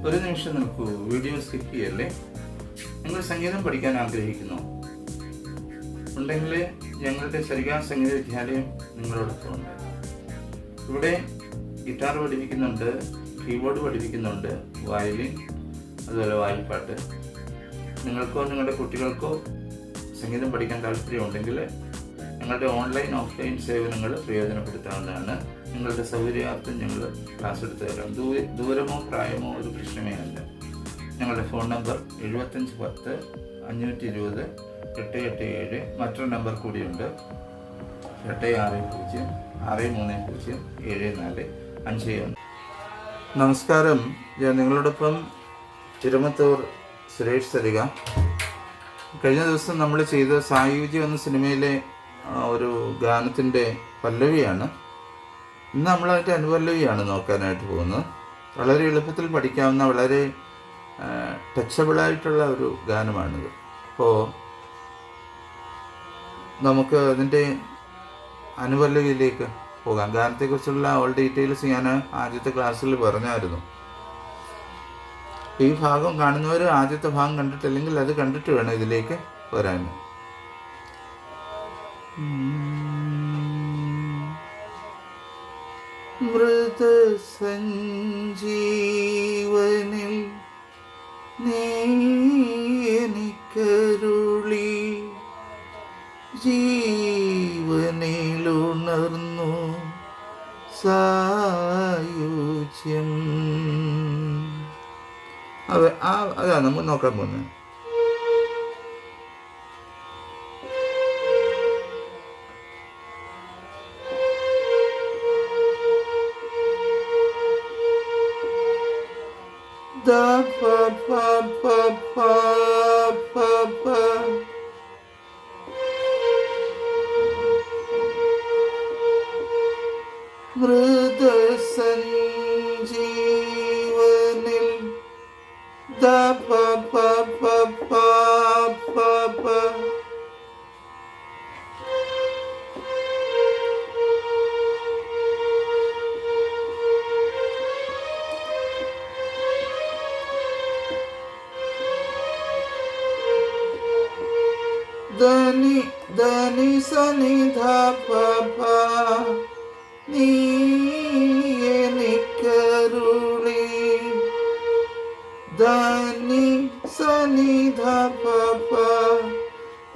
ഒരു നിമിഷം നിൽക്കൂ, വീഡിയോ സ്കിപ്പ് ചെയ്യല്ലേ. നിങ്ങൾ സംഗീതം പഠിക്കാൻ ആഗ്രഹിക്കുന്നു ഉണ്ടെങ്കിൽ ഞങ്ങളുടെ സരിഗ സംഗീത വിദ്യാലയം നിങ്ങളോടൊപ്പം ഉണ്ട്. ഇവിടെ ഗിറ്റാർ പഠിപ്പിക്കുന്നുണ്ട്, കീബോർഡ് പഠിപ്പിക്കുന്നുണ്ട്, വയലിൻ, അതുപോലെ വായ്പാട്ട്. നിങ്ങൾക്കോ നിങ്ങളുടെ കുട്ടികൾക്കോ സംഗീതം പഠിക്കാൻ താല്പര്യമുണ്ടെങ്കിൽ ഞങ്ങളുടെ ഓൺലൈൻ ഓഫ്ലൈൻ സേവനങ്ങൾ പ്രയോജനപ്പെടുത്താവുന്നതാണ്. നിങ്ങളുടെ സൗകര്യാർത്ഥം ഞങ്ങൾ ക്ലാസ് എടുത്തു തരാം. ദൂരമോ പ്രായമോ ഒരു പ്രശ്നമേ അല്ല. ഞങ്ങളുടെ ഫോൺ നമ്പർ 7510 520 887. മറ്റൊരു നമ്പർ കൂടിയുണ്ട്, 860 630 7451. നമസ്കാരം, ഞാൻ നിങ്ങളോടൊപ്പം തിരുമത്തൂർ സുരേഷ് സരിക. കഴിഞ്ഞ ദിവസം നമ്മൾ ചെയ്ത സായുജ്യം എന്ന സിനിമയിലെ ഒരു ഗാനത്തിൻ്റെ പല്ലവിയാണ്. ഇന്ന് നമ്മളതിൻ്റെ അനുപല്ലവിയാണ് നോക്കാനായിട്ട് പോകുന്നത്. വളരെ എളുപ്പത്തിൽ പഠിക്കാവുന്ന, വളരെ ടച്ചബിളായിട്ടുള്ള ഒരു ഗാനമാണിത്. അപ്പോൾ നമുക്ക് അതിൻ്റെ അനുപല്ലവിയിലേക്ക് പോകാം. ഗാനത്തെക്കുറിച്ചുള്ള ഓൾ ഡീറ്റെയിൽസ് ഞാൻ ആദ്യത്തെ ക്ലാസ്സിൽ പറഞ്ഞായിരുന്നു. ഈ ഭാഗം കാണുന്നവർ ആദ്യത്തെ ഭാഗം കണ്ടിട്ടില്ലെങ്കിൽ അത് കണ്ടിട്ട് വേണം ഇതിലേക്ക് വരാൻ. മൃതസഞ്ജീവനിൽ നീ എനിക്കരുളി, ജീവനിലുണർന്നു സായുജ്യം. അതാണ് നമ്മൾ നോക്കാൻ പോകുന്നത്. മൃതസഞ്ജീവനിൽ ധനി ധനി സനി ധ പ പ, നീ എനിക്കരുളി, ധനി സനി ധ പ പ.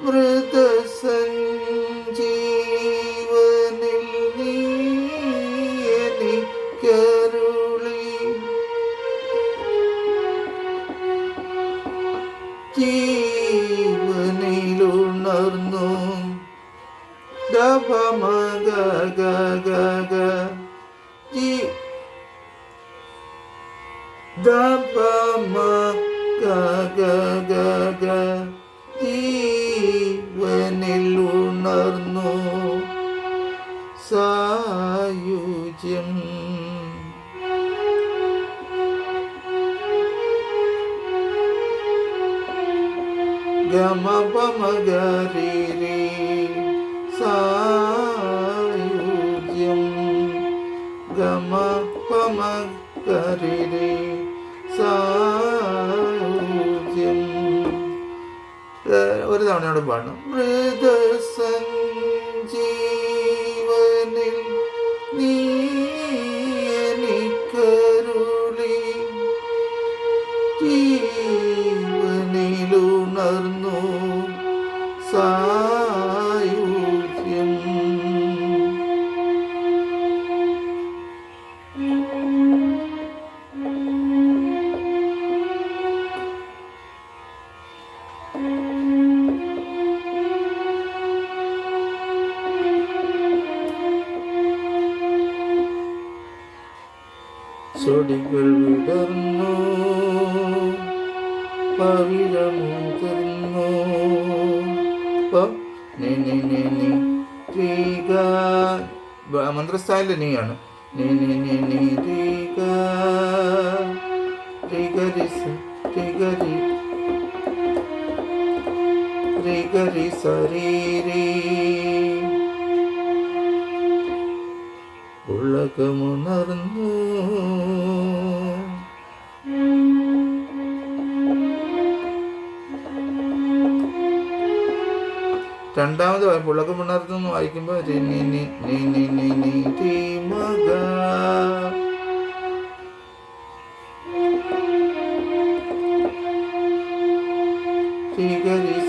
മൃതസഞ്ജീവനിൽ നീ എനിക്കരുളി, ജീവനിലുണർന്നു ദപമ ഗ ഗ ഗ ഗ ദപമ ഗ ഗ ഗ ഗ. ജീവനിലുണർന്നു സായുജ്യം. ഗമ പമ ഗരി രി സായുജ്യം, ഗമ പമ ഗരി രി സായുജ്യം. ഒരു തവണയോട് പാടണം. മൃതസഞ്ജീവനിൽ നീ എനിക്കരുളി, ജീവനിലുണർന്നു സായുജ്യം. ചെടികൾ വിടർന്നു, പവിഴമുതിർന്നു, മന്ത്രസ്ഥായിലെ നീയാണ്. ശരീരേ ഉലകമുണർന്നു രണ്ടാമത് പുളകം ഉണർത്തുന്നു വായിക്കുമ്പോൾ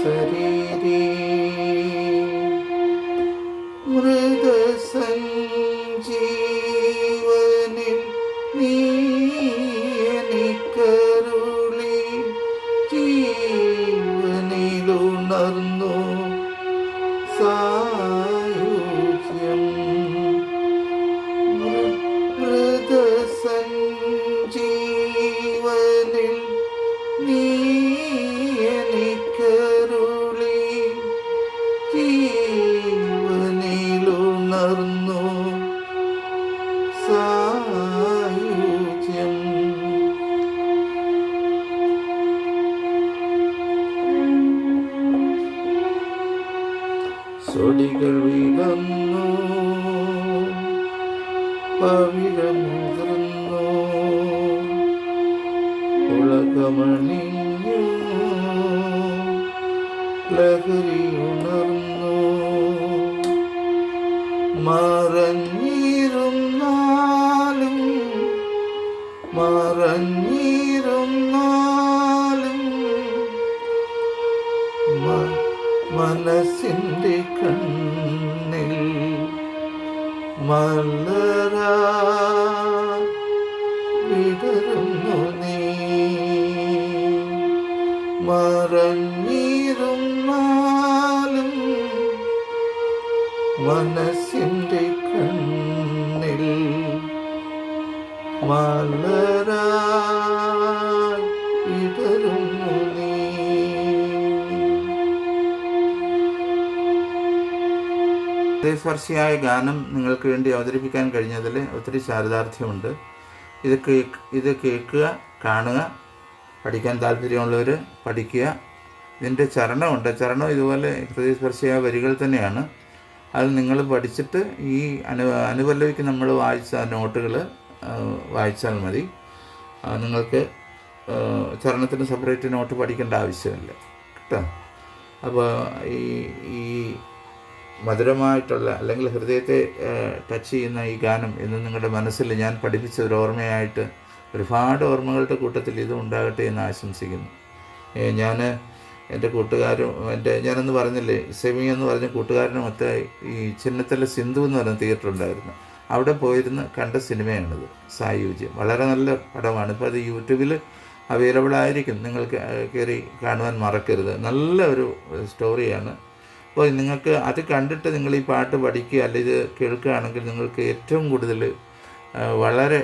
ശരീരേ മൃതസഞ്ജീവനിൽ നീ എനിക്കരുളി ജീവനിലുണർന്നു സായുജ്യം മൃതസഞ്ജീവനിൽ നീ എനിക്കരുളി ജീവനിലുണർന്നു സായുജ്യം. സൊടികൾ വിടന്നു പവിഴമുതിർന്നു ഉലകമണിഞ്ഞു ലഹരിയുണർന്നു മറഞ്ഞിരുന്നാലും മനസ്സിൻ്റെ കണ്ണിൽ മലരാ വിടരുന്നു നീ മറഞ്ഞിരുന്നാലും മനസ്സിൻ്റെ കണ്ണിൽ മലരായി വിടരുന്നു നീ. ഹൃദയസ്പർശിയായ ഗാനം നിങ്ങൾക്ക് വേണ്ടി അവതരിപ്പിക്കാൻ കഴിഞ്ഞതിൽ ഒത്തിരി ചാരിതാർത്ഥ്യമുണ്ട്. ഇത് കേൾക്കുക, കാണുക, പഠിക്കാൻ താല്പര്യമുള്ളവർ പഠിക്കുക. ഇതിൻ്റെ ചരണമുണ്ട്. ചരണം ഇതുപോലെ ഹൃദയസ്പർശിയായ വരികൾ തന്നെയാണ്. അത് നിങ്ങൾ പഠിച്ചിട്ട് ഈ അനുപല്ലവിക്ക് നമ്മൾ വായിച്ച നോട്ടുകൾ വായിച്ചാൽ മതി. നിങ്ങൾക്ക് ചരണത്തിന് സെപ്പറേറ്റ് നോട്ട് പഠിക്കേണ്ട ആവശ്യമില്ല കേട്ടോ. അപ്പോൾ ഈ മധുരമായിട്ടുള്ള അല്ലെങ്കിൽ ഹൃദയത്തെ ടച്ച് ചെയ്യുന്ന ഈ ഗാനം ഇന്ന് നിങ്ങളുടെ മനസ്സിൽ ഞാൻ പഠിപ്പിച്ച ഒരു ഓർമ്മയായിട്ട് ഒരുപാട് ഓർമ്മകളുടെ കൂട്ടത്തിൽ ഇത് ഉണ്ടാകട്ടെ എന്ന് ആശംസിക്കുന്നു. ഞാൻ എൻ്റെ കൂട്ടുകാരും ഞാനെന്ന് പറഞ്ഞില്ലേ, സെമി എന്ന് പറഞ്ഞ കൂട്ടുകാരനുമൊത്ത് ഈ ചിന്നത്തല സിന്ധു എന്ന് പറഞ്ഞ തിയേറ്റർ ഉണ്ടായിരുന്നു. അവിടെ പോയിരുന്ന് കണ്ട സിനിമയാണിത്, സായുജ്യം. വളരെ നല്ല പടമാണ്. ഇപ്പോൾ അത് യൂട്യൂബിൽ അവൈലബിൾ ആയിരിക്കും, നിങ്ങൾ കയറി കാണുവാൻ മറക്കരുത്. നല്ല ഒരു സ്റ്റോറിയാണ്. അപ്പോൾ നിങ്ങൾക്ക് അത് കണ്ടിട്ട് നിങ്ങൾ ഈ പാട്ട് പഠിക്കുക അല്ലെങ്കിൽ ഇത് കേൾക്കുകയാണെങ്കിൽ നിങ്ങൾക്ക് ഏറ്റവും കൂടുതൽ വളരെ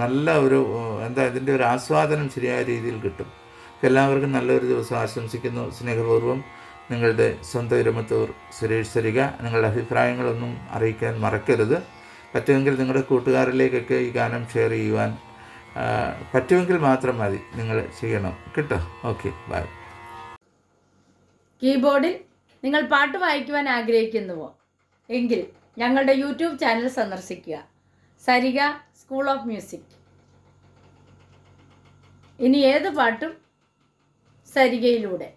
നല്ല ഒരു ഇതിൻ്റെ ഒരു ആസ്വാദനം ശരിയായ രീതിയിൽ കിട്ടും. എല്ലാവർക്കും നല്ലൊരു ദിവസം ആശംസിക്കുന്നു. സ്നേഹപൂർവ്വം നിങ്ങളുടെ സ്വന്തം ഇരുമത്തൂർ സുരേഷ് സരിക. നിങ്ങളുടെ അഭിപ്രായങ്ങളൊന്നും അറിയിക്കാൻ മറക്കരുത്. പറ്റുമെങ്കിൽ നിങ്ങളുടെ കൂട്ടുകാരിലേക്കൊക്കെ ഈ ഗാനം ഷെയർ ചെയ്യുവാൻ പറ്റുമെങ്കിൽ മാത്രം മതി, നിങ്ങൾ ചെയ്യണം കേട്ടോ. Okay, by. കീബോർഡിൽ നിങ്ങൾ പാട്ട് വായിക്കുവാൻ ആഗ്രഹിക്കുന്നുവോ എങ്കിൽ ഞങ്ങളുടെ യൂട്യൂബ് ചാനൽ സന്ദർശിക്കുക, സരിക സ്കൂൾ ഓഫ് മ്യൂസിക്. ഇനി ഏത് പാട്ടും സരികയിലൂടെ.